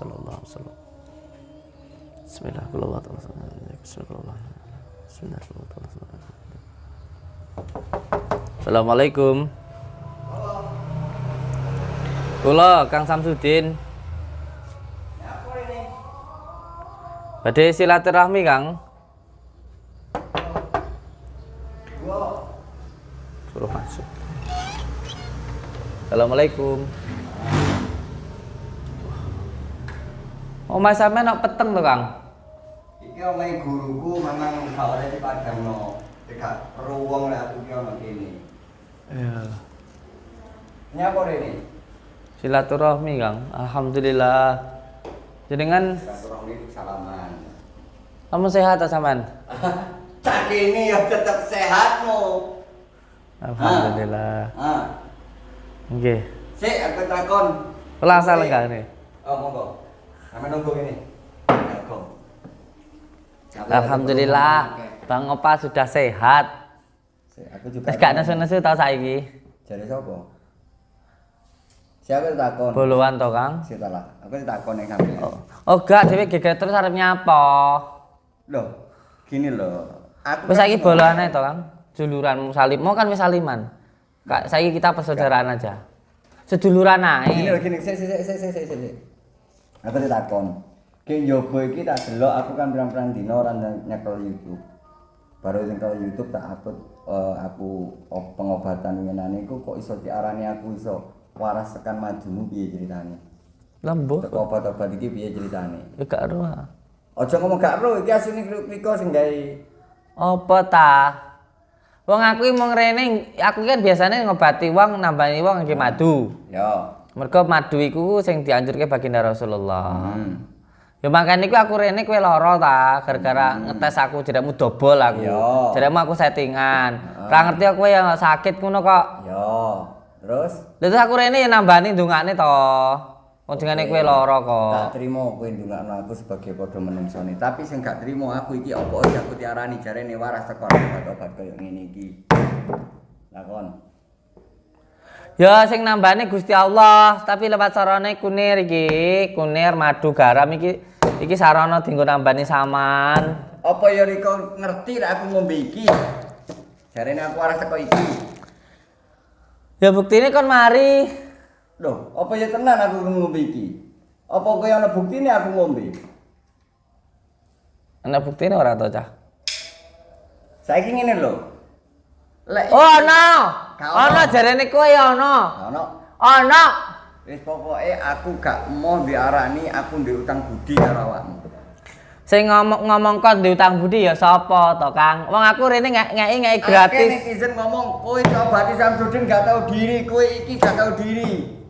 sallallahu alaihi wasallam. Bismillahirrahmanirrahim. Bismillahirrahmanirrahim. Assalamualaikum. Kula Kang Samsudin. Badhe silaturahmi, Kang. Suruh masuk. Assalamualaikum. Omah sampean nok peteng to, Kang? Iki omahe guruku memang gak oleh dipadangno. Gak perlu wong lek aku ki ono kene. Iya. Nyapa rene? Silaturahmi, Kang. Alhamdulillah. Jenengan Silaturahmi salaman. kamu sehat ta sampean? Cak ini ya tetep sehatmu. Alhamdulillah. Nggih. Sik aku takon. Pelasa lenggane. Oh, monggo. Sampe nunggu ini. Assalamualaikum. Alhamdulillah. Bang Opa sudah sehat. Aku juga. Wis gak nesu-nesu tau saiki. Jare sapa? Siapa takon? Bolowan to, Kang? Sitalah. Aku takon ning sampeyan. Oh, gak dhewe geger terus arep nyapa. Loh, gini loh. Aku Wis saiki boloane to, Kang? Juluran salim. Mau kan wis saliman. Kak, saiki kita persaudaraan aja. Seduluran ae. Gini loh, gini. Sik. Aku takon. Ki njobo iki tak delok aku kan pirang-pirang dina ora nyekel YouTube. Baru nyekel YouTube tak upload aku pengobatan ngenane iku kok iso diarani aku iso waras tekan majumu piye ceritane? Lembuh. Teko obat-obat iki piye ceritane? Ya gak ero. Aja ngomong gak ero, iki asline kliko sing gawe. Apa ta? Wong aku iki mung rene, aku kan biasanya ngobati wong, nambani wong nggih madu. Ya. Mergo madu iku sing dianjurke baginda Rasulullah. Ya makane iku aku rene kowe lara ta, gara-gara ngetes aku jerekmu dobol aku. Jerekmu aku settingan. Ora ngerti kowe ya sakit ngono kok. Ya. Terus? Terus aku rene ya nambani ndongane to. Wong dingane kowe lara kok. Tak trimo kowe ndongakno aku sebagai padha menungsone, tapi sing gak trimo aku iki apa iki aku diarani jarene waras teko obat-obat koyo ngene iki. Lakon. Ya sing nambani Gusti Allah, tapi lewat sarane kunir iki, kunir madu garam iki sarana dienggo nambani saman. Apa ya Riko ngerti lek aku ngombe iki? Jarene aku waras teko iki. Ya buktine kon mari. Loh, apa ya tenan aku ngombe iki? Apa kowe ana buktine aku ngombe? Ana buktine ora to, Cah? Saiki ngene lho. Lek Oh, ana. Ana jarene kowe ya ana. Ono. Ana. Wis pokoke aku gak mau diarani aku ndek utang budi karo awakmu. Sing ngomong kon ndek utang budi ya sapa to, Kang? Wong aku rene ngeki gratis. Akeh netizen ngomong kowe Obati Samsudin gak tahu diri, kowe iki gak tahu diri.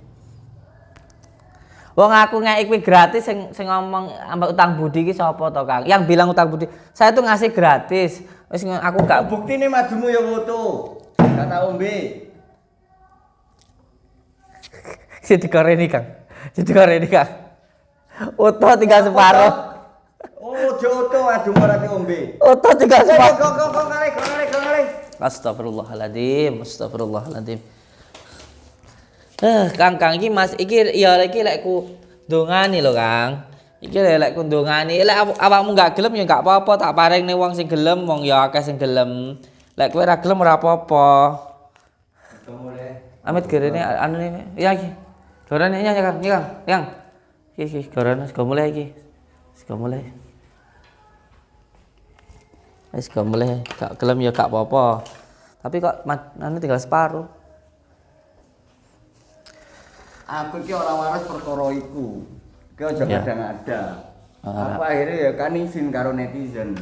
Wong aku ngeki kuwi gratis sing ngomong ambek utang budi iki sapa to, Kang? Yang bilang utang budi. Saya tuh ngasih gratis. Wis aku gak Buktine madumu ya foto. Gak tau ombe. Si dikoreni, Kang. Oto tinggal separuh. Oh, joto aduh ora ombe. Oto tinggal separuh. Kok ngale. Astagfirullahaladzim. Kang iki Mas iki lek ku ndongani lho, Kang. Iki lek ku ndongani, lek awakmu gak gelem ya gak apa-apa, tak paringne wong sing gelem, wong ya akeh sing gelem. Lek kowe ora gelem ora apa-apa. Amit gerene anu ya iki. Gorane ya, Kang. Kang. Iki gorane sego mulai iki. Sego mulai. Wis gak mulai, gak gelem ya gak apa-apa. Tapi kok anu tinggal separuh. Aku iki ora waras perkara iku. Ki aja Ya. kadang-ada. Aku akhirnya ya kan izin karo netizen.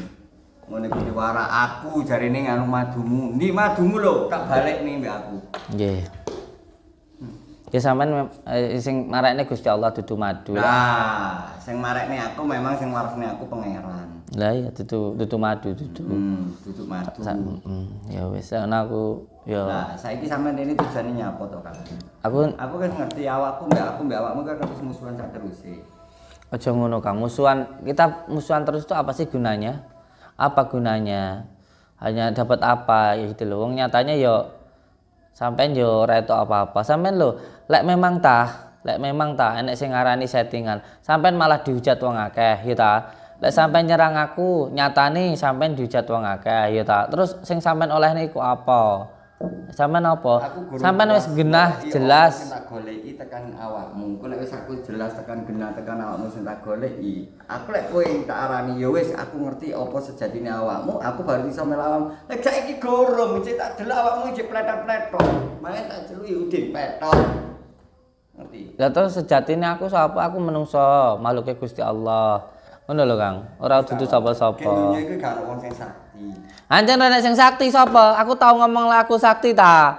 Ngene iki wara aku jarene nganu madumu. Ndi madumu lho, tak balekne mbek aku. Nggih. Ya sampean sing marakne Gusti Allah dudu madu. Nah, sing marekne aku memang sing warasne aku pangeran. Lah ya dudu madu dudu. Duduk madu. Ya wis ana aku ya. Nah, saiki sampean ini tujuane nyapa to, Kang? Aku kan ngerti awakmu mbek awakmu kan terus musuhan sak teruse. aja ngono, Kang. Kita musuhan terus itu apa sih gunanya? Apa gunanya? Hanya dapat apa ya gitu loh. Wong nyatanya yo sampean yo ora etok apa-apa. Sampean lho, lek memang tah lek memang ta enek sing ngarani settingan, sampean malah dihujat wong akeh ya ta. Lek sampean nyerang aku, nyatane sampean dihujat wong akeh ya ta. Terus sing sampean olehne iku apa? Sampean apa? Sampean wis genah jelas. Sing tak goleki tekan awakmu. Kok lek wis aku jelas tekan genah tekan awakmu sing tak goleki. Aku lek kowe tak arani ya wis aku ngerti apa sejatine awakmu, aku baru iso melawan. Lek saiki gorong iki tak delok awakmu iki pletot-pletot. Malah tak celuki udin petot. Ngerti? Ya terus sejatine aku sapa? Aku menungso, makhluke Gusti Allah. Ngono lho Kang, ora dudu sapa-sapa. Dunya iku gak ono wong sing sakti. Anjen nek sing sakti sapa? Aku tau ngomong lah aku sakti ta.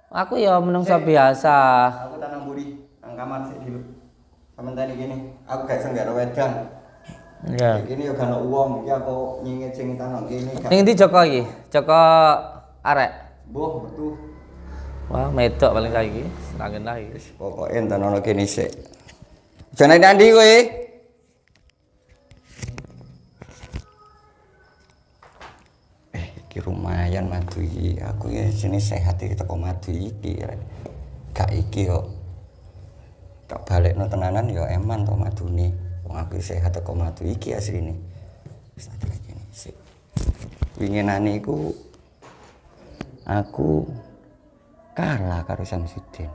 Aku ya menungso biasa. Aku tanam buri nang kamar sik dulu. Sampeyan gini, aku gak iso nggaro wedang. Iya. Iki yo gak ono wong, iki aku nyengit sing tanam kene. Ning ndi Joko iki? Joko arek. Mbuh metu. Wah, medok paling saiki. Senangen lah iki. Pokoke enten ono kene sik. Jane ndi kowe? Iki lumayan madu iki. Aku ya jenis sehat iki teko madu iki. Gak iki yo. Tak balekno tenanan yo eman to madune. Wong aku sehat teko madu iki asline. Wis tak kene sik. Winginane iku aku kalah karo Samsudin.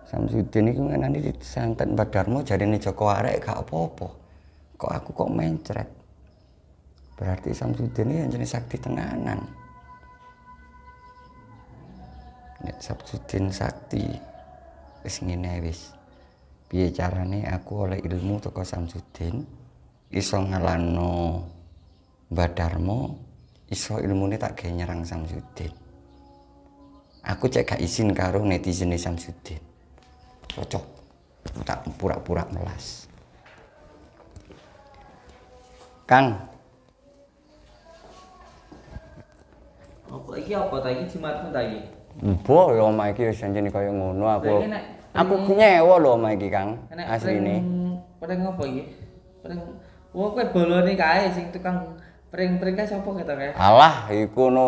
Samsudin iku ngenani disantet Mbak Darmo jarine Joko arek gak apa-apa. Kok aku kok mencret. Berarti Samsudin ini jenis sakti tenanan. Nek Samsudin sakti wis ngene wis. Piye carane aku oleh ilmu teko Samsudin iso ngalano Mbak Darmo, iso ilmune tak gawe nyerang Samsudin. Aku cek gak izin karo netizen Samsudin. Cocok. Tak pura-pura melas. Kang, Apa iki apa ta iki jimatmu ta iki? mbok lho omah iki wis janjene kaya ngono aku nyewa lho omah iki Kang asline. Pring apa iki? Pring wong kowe bolone kae sing tukang pring-pring kae sapa ketok kae? Alah iku no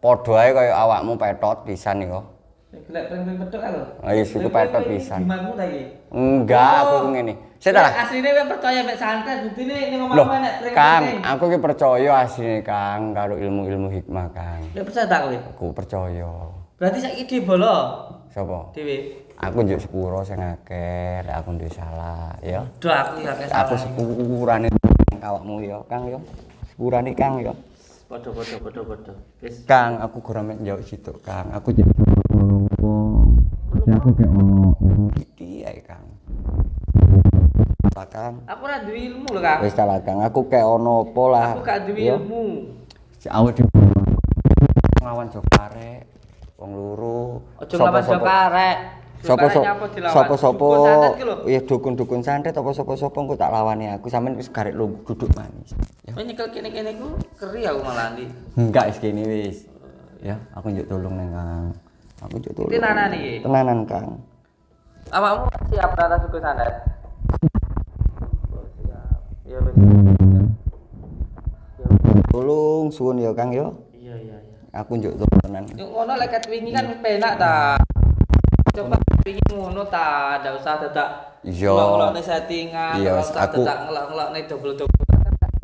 padha ae kaya awakmu petot pisan yo. Golek pring-pring petok kae lho. Ah iya iku petot pisan. Jimatmu ta iki? Enggak, aku ngene. Sik ta lah. Asline kowe percaya mek santet bukine ning Loh, omahmu nek pring. Kang, aku ki percaya asline Kang karo ilmu-ilmu hikmah Kang. Lek percaya ta kowe? Aku percaya. Berarti saiki dibolo. Sapa? Dhewe. Aku njuk sepuro sing akeh, lek aku ndek salah, ya. Duh aku ya akeh Aku salah. sepurane awakmu ya, Kang ya. Sepurane Kang ya. Padha. Wis. Kang, aku gorong mek njauh situ, Kang. Aku jadi aku kayak ono ilmu iki ae, Kang. Apa, Kang? Aku ora duwe ilmu lho, Kang. Wis salah, Kang. Aku kayak ono apa lah. Aku gak duwe Ya. ilmu. Si awet di ngawan jokare wong loro. Aja nglawan jok arek. Sopo iya dukun-dukun santet apa sapa-sapa engko tak lawani aku sampean wis garek lu duduk manis. Ya. Kowe nyekel kene-kene ku keri aku malah ndi. Enggak wis kene wis. Ya, aku njuk tolong nang Kang. Aku njuk tolong. Tenanan iki. Tenanan, Kang. Awakmu siap rata dukun santet? Siap. Iya wis. Tolong suwun ya, Kang ya. Iya. Aku njuk tolong tenan. Yo ngono lek ket wingi kan wis penak ta. Coba wingi ngono ta, ndak usah dadak Iya. ngelok-ngelokne settingan, Iya, ndak usah aku- dadak ngelok-ngelokne double-double.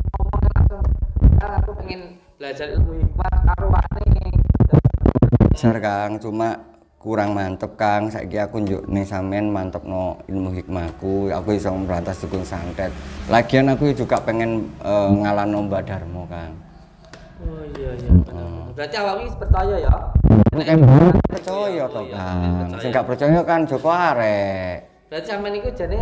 Ngomong langsung. Aku pengen belajar ilmu hikmah karo wane. Bener, Kang, cuma kurang mantep, Kang. Saiki aku njuk ning sampean mantepno ilmu hikmahku. Aku iso merantas dukun santet. Lagian aku juga pengen ngalano Mbak Darmo, Kang. Oh iya bener. Berarti awakmu wis percaya ya? Nek percaya to, Kang. Sing gak percaya kan Joko arek. Berarti sampean iku jane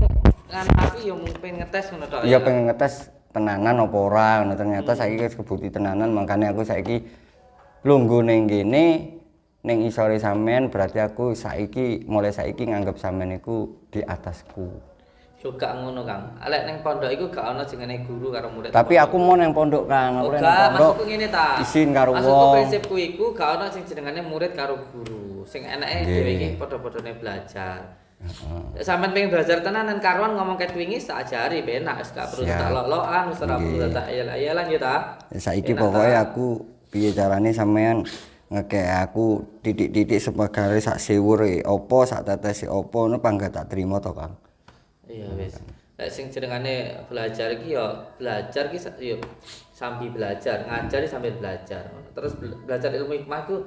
ngan aku ya mung pengen ngetes ngono tok. Iya pengen ngetes tenanan apa ora, ngono ternyata saiki wis kebukti tenanan, makanya aku saiki lungguh ning kene ning isore sampean, berarti aku mulai saiki nganggep sampean iku di atasku. Yo gak ngono, Kang. Lek ning pondok iku gak ono jenenge guru karo murid. Tapi aku mau nang pondok, Kang. Oh, Aku nang gak, pondok. maksudku ngene ta. Isin karo Maksudku wong. prinsipku iku gak ono sing jenengane murid karo guru. Sing enake dhewe iki padha-padhane belajar. Heeh. Sampeyan pengen belajar tenanan karuan ngomong ket wingi tak ajari benak wis gak perlu Siap. tak lok-lokan, wis ora perlu tak ayel-ayelan ya ta. Saiki Enak pokoke ta? aku piye carane sampean ngekek aku titik-titik sebagai sak sewure opo sak tetesi opo ngono pangga tak trimo to Kang. Iya wis. Lek sing jenengane belajar iki ya belajar ki ya sambil belajar, ngajari sambil belajar. Terus belajar ilmu hikmah ku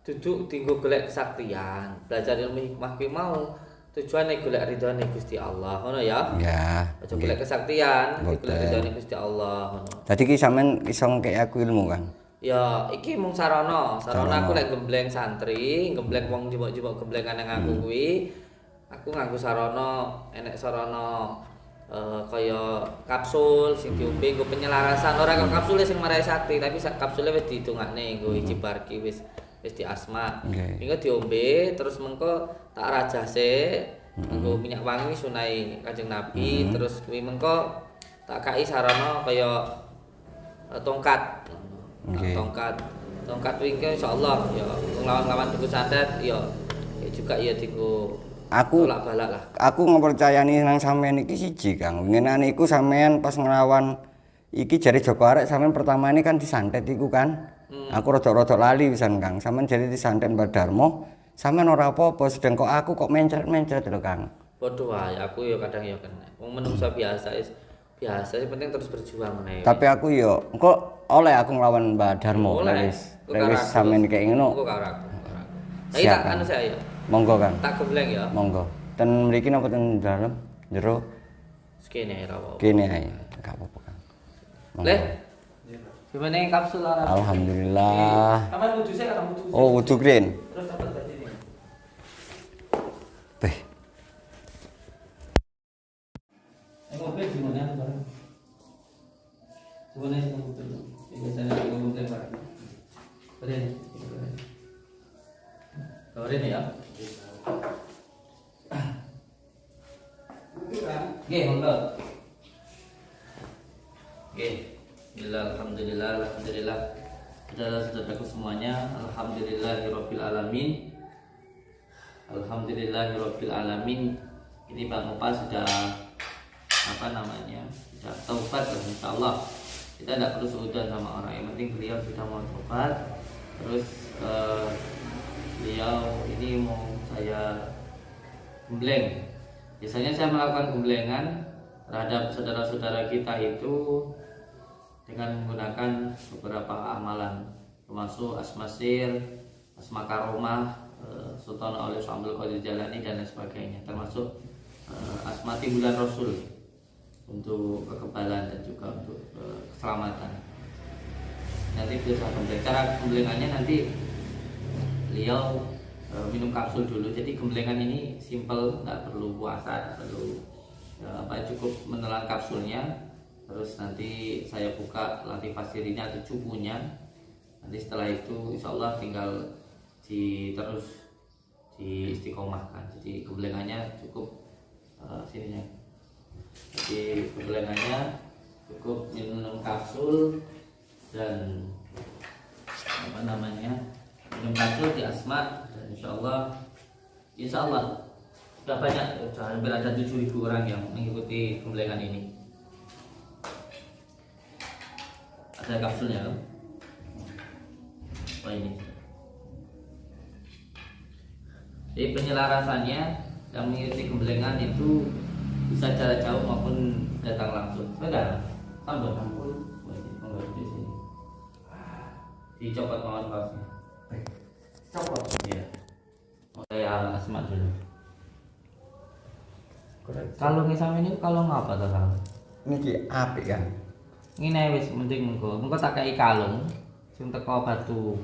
duduk dienggo golek kesaktian. Belajar ilmu hikmah ki mau tujuane golek ridhone Gusti Allah, ngono ya. Ya. Aja golek kesaktian, golek ridhone Gusti Allah, ngono. Dadi ki sampean iso ngekek aku ilmu Kang. Ya, iki mung sarana aku lek gembleng santri, gembleng wong jebok-jebok gemblengan nang aku kuwi. Aku nganggo sarana, enek sarana kaya kapsul sing diombe nggo penyelarasan. Ora kok kapsule sing marai sakti, tapi kapsule wis didongakne nggo ijibarki wis di asma. Minggo diombe terus mengko tak rajase nggo minyak wangi sunai Kanjeng Nabi, terus kuwi mengko tak kai sarana kaya tongkat. Tongkat kuwi insyaallah ya nglawan-lawan tuku santet ya juga ya dienggo Aku balak lah. Aku ngepercayani nang sampean iki siji Kang. Winginane iku sampean pas nglawan iki jare Joko Arek sampean pertama ini kan disantet iku kan. Aku rada-rada lali pisan Kang. Sampean jare disantet Mbak Darmo, sampean ora apa-apa sedeng kok aku kok mencret-mencret lho Kang. Padha wae aku ya kadang ya kena. Wong menungsa biasa sing penting terus berjuang meneh. Tapi aku yo kok oleh aku nglawan Mbak Darmo wis sampean kaya ngono. Kok karo aku. Ayo tak anu saya ya. Monggo Kang. Tak gembleng ya. Monggo. Ten mriki napa ten dalem? Jero. Sekene ra apa. Kene ae. Enggak apa-apa Kang. Leh. Gimana kapsul ora? Alhamdulillah. Sampeyan wudu sik karo wudu. Oh, wudu green. Terus dapat tadi ini. Beh. Mobil gimana bareng? Sebenarnya sih mobil. Biasanya aku mobil bareng. Keren. Keren ya. Oke, monggo. Oke. Alhamdulillah. Saudara-saudaraku semuanya, alhamdulillahirabbil alamin. Alhamdulillahirabbil alamin. Ini Bang Opa sudah sudah taubat insyaallah. Kita tidak perlu suudzon sama orang, yang penting beliau sudah mau taubat. Terus beliau ini mau saya gembleng. Biasanya saya melakukan gemblengan terhadap saudara-saudara kita itu dengan menggunakan beberapa amalan, termasuk asmasir, asma karomah, Sultan oleh Syamsul Qadir Jalani dan lain sebagainya, termasuk asmati bulan Rasul untuk kekebalan dan juga untuk keselamatan. Nanti bisa gembleng. Cara gemblengannya nanti beliau minum kapsul dulu. Jadi gemblengan ini simple, nggak perlu puasa, nggak perlu cukup menelan kapsulnya. Terus nanti saya buka latifasirinya atau cukunya. Nanti setelah itu insya Allah tinggal terus diistiqomahkan. Jadi gemblengannya cukup sininya. Jadi gemblengannya cukup minum kapsul dan minum kapsul di asma, dan insya Allah sudah banyak, hampir ada 7.000 orang yang mengikuti gemblengan ini. Ada kapsulnya kan? Oh ini. Jadi penyelarasannya yang mengikuti gemblengan itu bisa jarak jauh maupun datang langsung. Sudah, tambah ampun. Monggo di sini. Dicopot mawon kaosnya. Copot. Iya. Saya asma dulu. Kalau ngisam ini kalau ngapa tuh Kang? Niki apik kan. Ngene wis penting mengko tak kei kalung sing teko batu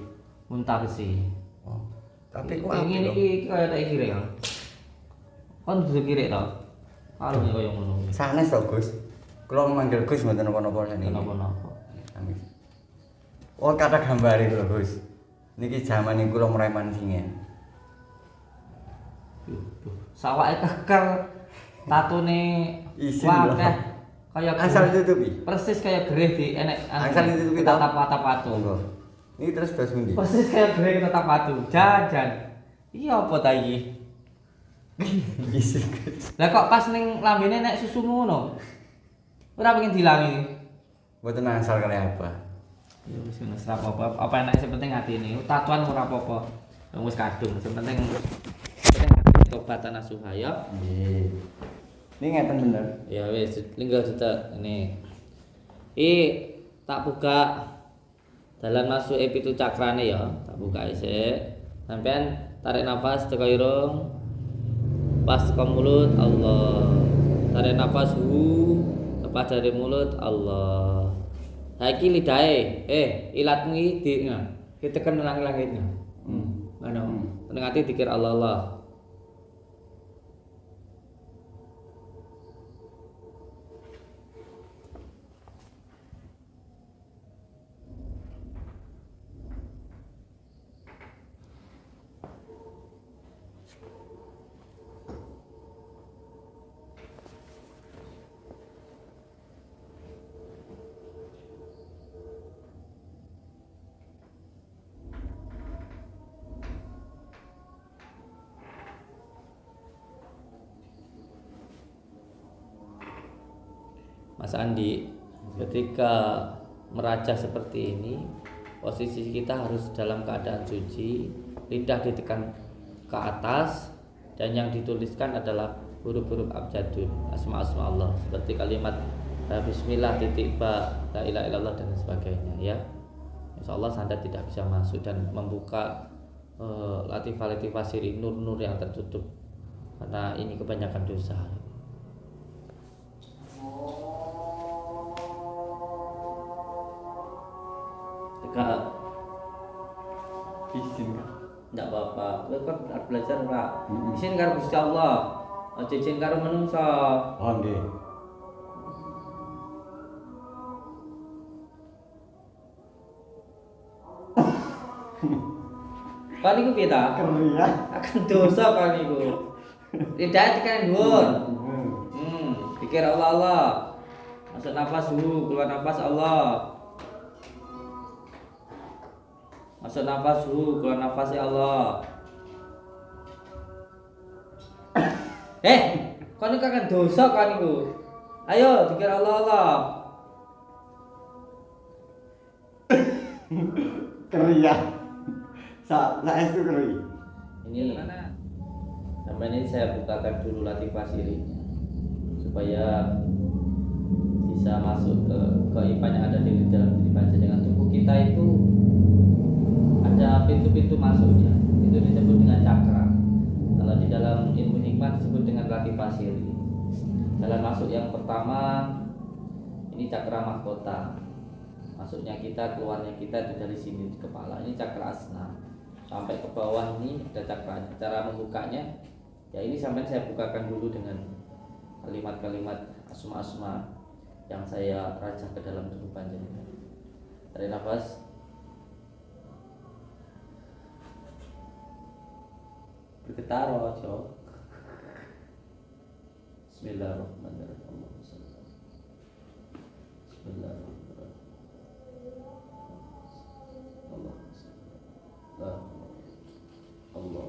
muntah besi. Oh. Tapi kok apik. Ngene iki kaya tak kira Kang. Kon dudu kira to. Kalung kaya ngono. Sanes to Gus. Kula manggil Gus mboten napa-napa niki. Napa-napa. Amin. Oh, kata gambare lho Gus. Niki jaman niku kula mreman singen. Sawake keker, tatune Isin wakeh kaya asal ditutupi. Persis kaya gereh di enek Asal ditutupi tatap patu. Ini terus dos pundi? Persis kaya gereh tatap patu. Jajan. Iki apa ta iki? Isin. Lah kok pas ning lambene nek susu ngono. Ora pengen dilangi. Mboten asal kali apa. Ya wis ngono ora apa-apa. Apa enak sing penting atine. Tatuan ora apa-apa. Wis kadung. Sing penting tobatan nasuha ya. Nggih. Ini ngeten bener. Ya wis linggo cetek ini. Tak buka dalan masuk pitu cakrane ya. Tak buka isik. Sampean tarik nafas teko irung. Pas ke mulut Allah. Tarik nafas lepas dari mulut Allah. Saiki lidahe, ilatmu iki ditekan nang langitnya. Ngono. Ning ati dikir Allah Allah. Mas Andi, ketika merajah seperti ini, posisi kita harus dalam keadaan suci, lidah ditekan ke atas, dan yang dituliskan adalah huruf-huruf abjadun, asma-asma Allah, seperti kalimat Bismillah titik ba, la ilaha illallah dan sebagainya ya. Insya Allah Anda tidak bisa masuk dan membuka latifah-latifah siri nur-nur yang tertutup, karena ini kebanyakan dosa. Enggak Izin kan. enggak apa-apa. Kowe kan arep belajar ora? Izin karo Gusti Allah. Aja izin karo manungsa. Oh nggih. Kan iku piye ta? Keriya. Akan dosa kan iku. Lidah tekan dhuwur. Pikir Allah Allah. Masuk nafas keluar nafas Allah. Masuk nafas keluar nafas ya Allah. Kan iku kan dosa kan iku. Ayo dikir Allah Allah. Keriya. Sa itu keri. Ini sampai ini saya bukakan dulu latifah sirinya supaya bisa masuk ke keipan yang ada di dalam diri panjenengan. Tubuh kita itu ada pintu-pintu masuknya, itu disebut dengan cakra. Kalau di dalam ilmu hikmah disebut dengan latifah siri. Jalan masuk yang pertama ini cakra mahkota. Masuknya kita, keluarnya kita itu dari sini di kepala. Ini cakra asna. Sampai ke bawah ini ada cakra. Cara membukanya ya ini sampai saya bukakan dulu dengan kalimat-kalimat asma-asma yang saya rajah ke dalam tubuh panjenengan. Tarik nafas. Bergetar ojo. Bismillahirrahmanirrahim. Bismillahirrahmanirrahim. Allah.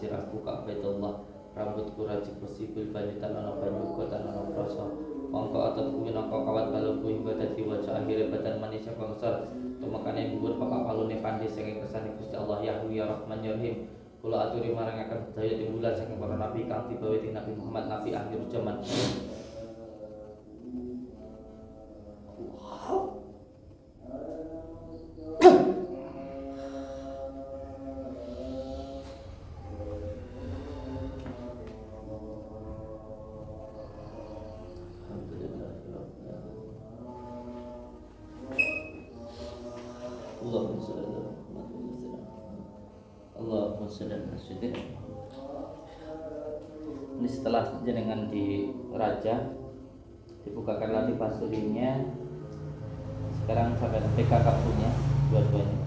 Sirahku kak Baitullah rambutku rajik besi bilbani tanah banyu kota tanah proso mongko atau kuwi nangka kawat balungku hingga dadi wajah akhire badan manis yang bangsal tumakane dhuwur papak palune pandhe saking kersane Gusti Allah ya Rahman ya Rahim kula aturi marang akan daya timbulan saking para nabi kang tiba witi Nabi Muhammad nabi akhir zaman. Ini setelah jenengan di raja dibukakan lagi pasurinya, sekarang sampai PK kapsulnya dua-duanya.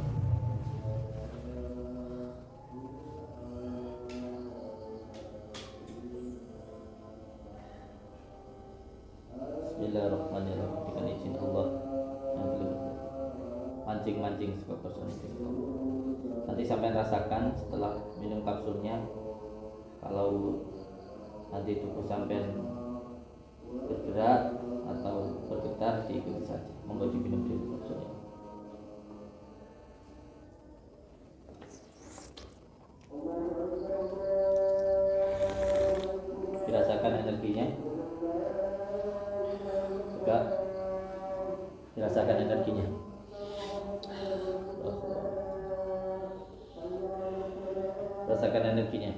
Bismillahirrahmanirrahim, dengan izin Allah yang belum mancing-mancing sebagus itu. Nanti sampai rasakan setelah minum kapsulnya, kalau nanti tubuh sampai bergerak atau bergetar diikuti saja, monggo diminum dulu kapsulnya. Dirasakan energinya juga, dirasakan energinya. Rasakan energinya.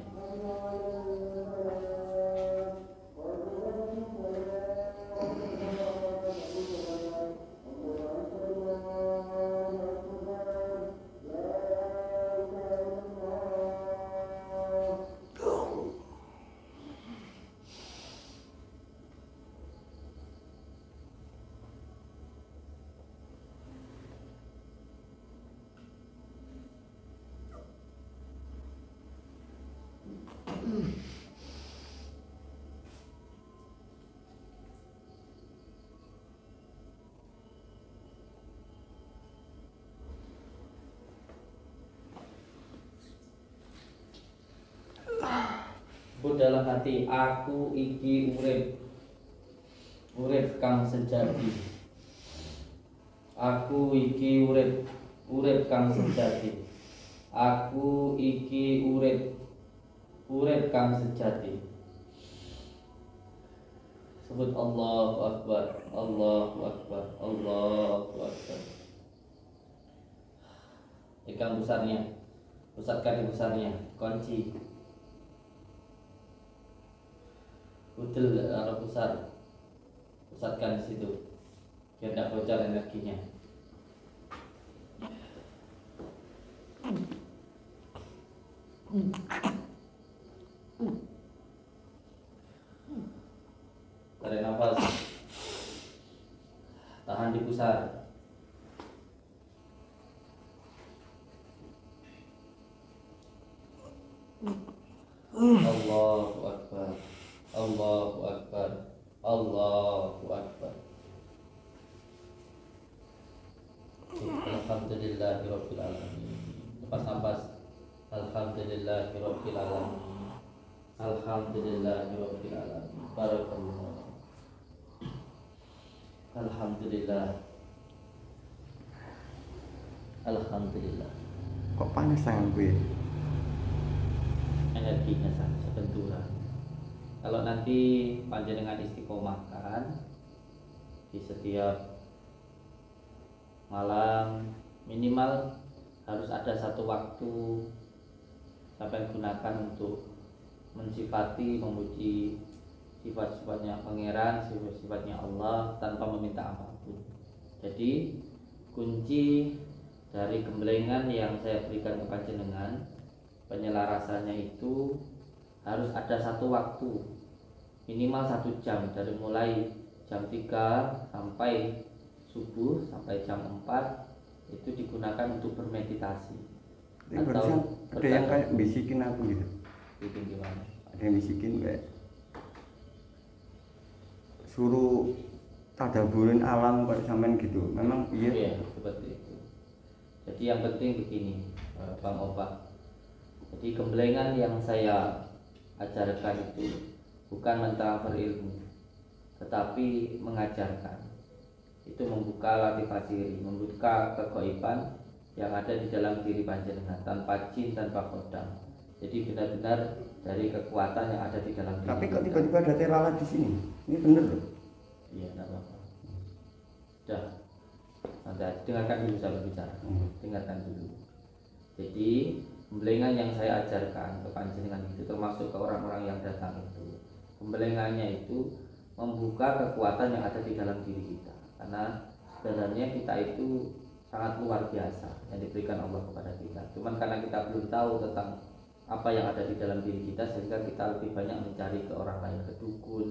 Dalam hati aku iki urip, urip kang sejati. Aku iki urip, urip kang sejati. Aku iki urip, urip kang sejati. Sebut Allahu Akbar, Allahu Akbar, Allahu Akbar. Ikan besarnya, pusatkan di besarnya, kunci. Udel arah pusat, pusatkan di situ, biar tidak bocor energinya. Tarik nafas, tahan di pusat. Allahu Akbar, Allahu Akbar, Allahu Akbar. Alhamdulillahirabbil alamin. Lepas nafas. Alhamdulillahirabbil alamin. Alhamdulillahirabbil alamin. Barakallahu. Alhamdulillah. Alhamdulillah. Kok panas tangan gue? Energinya saja benturan. Kalau nanti panjenengan istiqomahkan di setiap malam, minimal harus ada satu waktu sampai gunakan untuk mensifati, memuji sifat-sifatnya Pangeran, sifat-sifatnya Allah tanpa meminta apapun. Jadi kunci dari gemblengan yang saya berikan ke panjenengan, penyelarasannya itu harus ada satu waktu, minimal 1 jam, dari mulai jam 3 sampai subuh sampai jam 4 itu digunakan untuk bermeditasi. Tapi barusan ada yang kayak bisikin aku gitu. Bikin gimana? Ada yang bisikin kayak suruh tadaburin alam kayak sampean gitu. Memang iya. Iya, seperti itu. Jadi yang penting begini, Bang Opa. Jadi gemblengan yang saya ajarkan itu bukan mentransfer ilmu, tetapi mengajarkan. Itu membuka latifah siri, membuka kegoiban yang ada di dalam diri panjenengan tanpa jin, tanpa kodam. Jadi benar-benar dari kekuatan yang ada di dalam diri. Tapi kok tiba-tiba ada terala di sini? Ini bener loh. Iya, tidak apa-apa. Sudah, nanti dengarkan dulu saya berbicara. Dengarkan dulu. Jadi gemblengan yang saya ajarkan ke panjenengan itu, termasuk ke orang-orang yang datang itu, gemblengannya itu membuka kekuatan yang ada di dalam diri kita. Karena sebenarnya kita itu sangat luar biasa yang diberikan Allah kepada kita. Cuman karena kita belum tahu tentang apa yang ada di dalam diri kita sehingga kita lebih banyak mencari ke orang lain, ke dukun,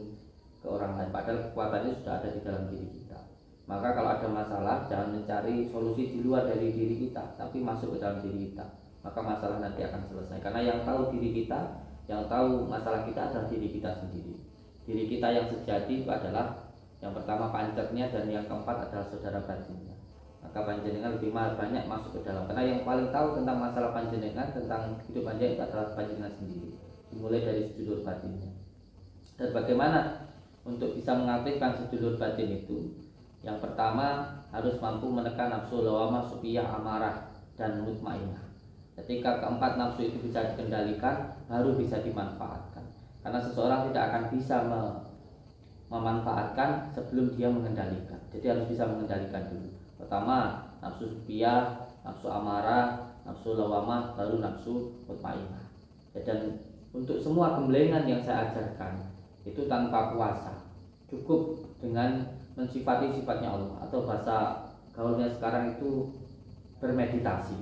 ke orang lain, padahal kekuatannya sudah ada di dalam diri kita. Maka kalau ada masalah jangan mencari solusi di luar dari diri kita, tapi masuk ke dalam diri kita, maka masalah nanti akan selesai. Karena yang tahu diri kita, yang tahu masalah kita adalah diri kita sendiri. Diri kita yang sejati itu adalah yang pertama pancetnya, dan yang keempat adalah saudara batinnya. Maka panjenengan lebih banyak masuk ke dalam, karena yang paling tahu tentang masalah panjenengan, tentang hidup panjenengan itu adalah panjenengan sendiri, dimulai dari sedulur batinnya. Dan bagaimana untuk bisa mengaktifkan sedulur batin itu? Yang pertama harus mampu menekan nafsu lawamah, supiyah, amarah, dan mutmainah. Ketika keempat nafsu itu bisa dikendalikan, baru bisa dimanfaatkan. Karena seseorang tidak akan bisa memanfaatkan sebelum dia mengendalikan. Jadi harus bisa mengendalikan dulu. Pertama nafsu supiyah, nafsu amarah, nafsu lawamah, baru nafsu mutmainah. Dan untuk semua gemblengan yang saya ajarkan itu tanpa puasa, cukup dengan mensifati sifatnya Allah, atau bahasa gaulnya sekarang itu bermeditasi.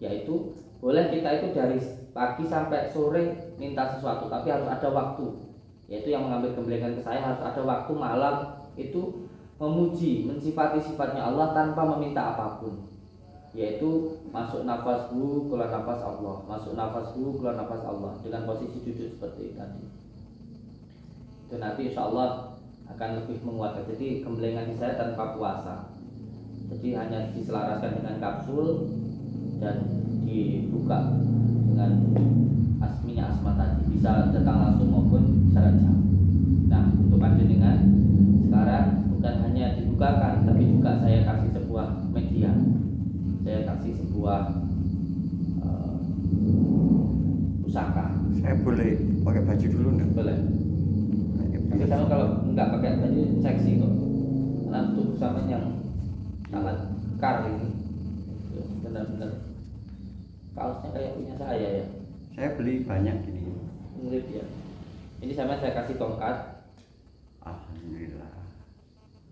Yaitu boleh kita itu dari pagi sampai sore minta sesuatu, tapi harus ada waktu. Yaitu yang mengambil gemblengan ke saya harus ada waktu malam itu memuji, mensifati sifatnya Allah tanpa meminta apapun. Yaitu masuk nafasku, keluar nafas Allah, masuk nafasku, keluar nafas Allah, dengan posisi duduk seperti tadi. Itu nanti insya Allah akan lebih menguatkan. Jadi gemblengan di saya tanpa puasa. Jadi hanya diselaraskan dengan kapsul dan dibuka dengan asminya asma tadi. Bisa datang langsung maupun jarak jauh. Nah, untuk panjenengan sekarang bukan hanya dibukakan, tapi juga saya kasih sebuah media. Saya kasih sebuah pusaka. Saya boleh pakai baju dulu nggak? Boleh. Tapi kamu kalau nggak pakai baju seksi kok. Karena tubuh sama yang sangat kar ini. Benar-benar kaosnya kayak punya saya ya. Saya beli banyak gini. Mirip ya. Ini sama saya kasih tongkat. Alhamdulillah.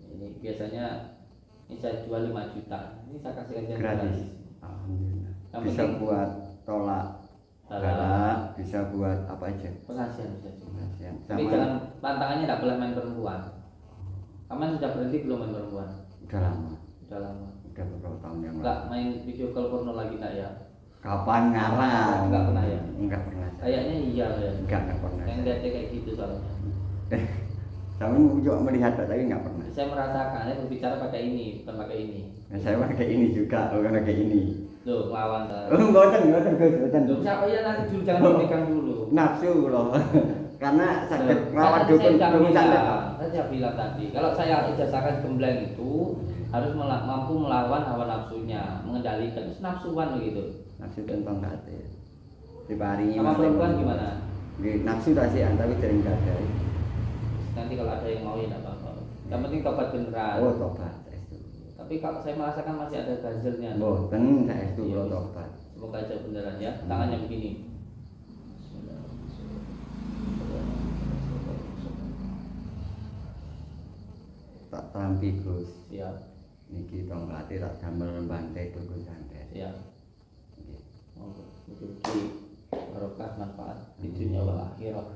Ini biasanya ini saya jual 5 juta. Ini saya kasih aja Gratis. Alhamdulillah. Yang Bisa penting- buat tolak galak, bisa buat apa aja. Pengasihan bisa juga. Pengasihan. Tapi jangan pantangannya tidak boleh main perempuan. Kamu sudah berhenti belum main perempuan? Udah lama, Sudah lama. udah beberapa tahun yang Enggak lalu. main video call porno lagi enggak ya? Kapan ngarang? Enggak pernah ya? Enggak pernah. Kayaknya iya ya. Enggak pernah. Yang lihatnya kayak gitu soalnya. Saya juga melihat tapi enggak pernah. Saya merasakan, saya berbicara pakai ini, bukan pakai ini. Nah, saya pakai ini juga, bukan pakai ini. Loh, ngelawan saya. Mboten Gus, mboten. Loh, siapa ya nanti dulu jangan dipegang dulu. Nafsu loh. Karena sakit Loh, lawan kan dukun saya dukun sakit. sudah bilang tadi, kalau saya ijazahkan gembleng itu harus mampu melawan hawa nafsunya, mengendalikan. Terus nafsuan begitu. Nafsu tentang hati. Diparingi Sama Mas. perempuan gimana? Nggih, nafsu rasian tapi sering ada. Nanti kalau ada yang mau ya enggak apa-apa. Yang penting tobat beneran. Oh, tobat. Tapi kalau saya merasakan masih ada ganjelnya. Mboten, saya itu Iya. belum tobat. Semoga aja beneran ya. Tangannya begini. Tak tampi Gus. Ya, Niki tongkate tak damel bantai dukun santet. ya. Nggih. Monggo. Mugi-mugi barokah manfaat di dunia wal akhirat.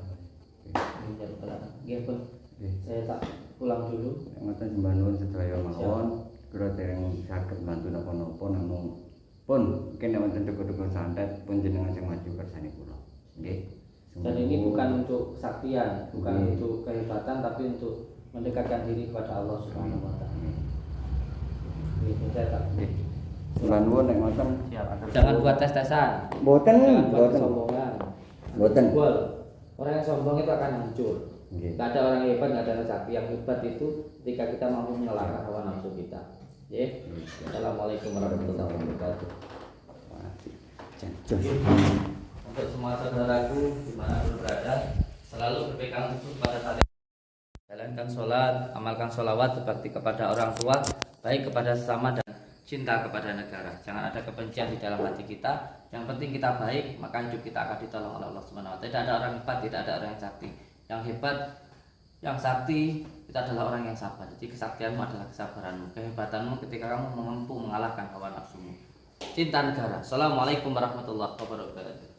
Amin ya rabbal alamin. Nggih, Pun. Nggih. Saya tak pulang dulu. Ngoten sembah nuwun sedaya mawon. Kula dereng saged bantu napa-napa namung pun mungkin wonten dukun-dukun santet pun jenengan sing maju kersane kula. Nggih. Dan ini bukan untuk kesaktian, bukan Nggih. untuk kehebatan, tapi untuk mendekatkan diri kepada Allah Subhanahu wa taala. Ini saya tak. Nggih. Sembah nuwun nek ngoten. Jangan buat tes-tesan. Mboten, Jangan buat mboten. kesombongan. Mboten. Gol. Orang yang sombong itu akan hancur. Nggih. Tidak ada orang yang hebat, tidak ada orang sakti. Yang hebat itu ketika kita mampu mengalahkan hawa nafsu kita. Ya. Assalamualaikum warahmatullahi wabarakatuh. Untuk semua saudaraku dimanapun berada, selalu berpegang teguh pada tali. Jalankan sholat, amalkan sholawat, berbakti kepada orang tua, baik kepada sesama dan cinta kepada negara. Jangan ada kebencian di dalam hati kita. Yang penting kita baik, maka hidup kita akan ditolong oleh Allah Subhanahu wa taala. Tidak ada orang hebat, tidak ada orang yang sakti. Yang hebat, yang sakti itu adalah orang yang sabar. Jadi kesaktianmu adalah kesabaranmu, kehebatanmu ketika kamu mampu mengalahkan hawa nafsumu. Cinta negara. Assalamualaikum warahmatullahi wabarakatuh.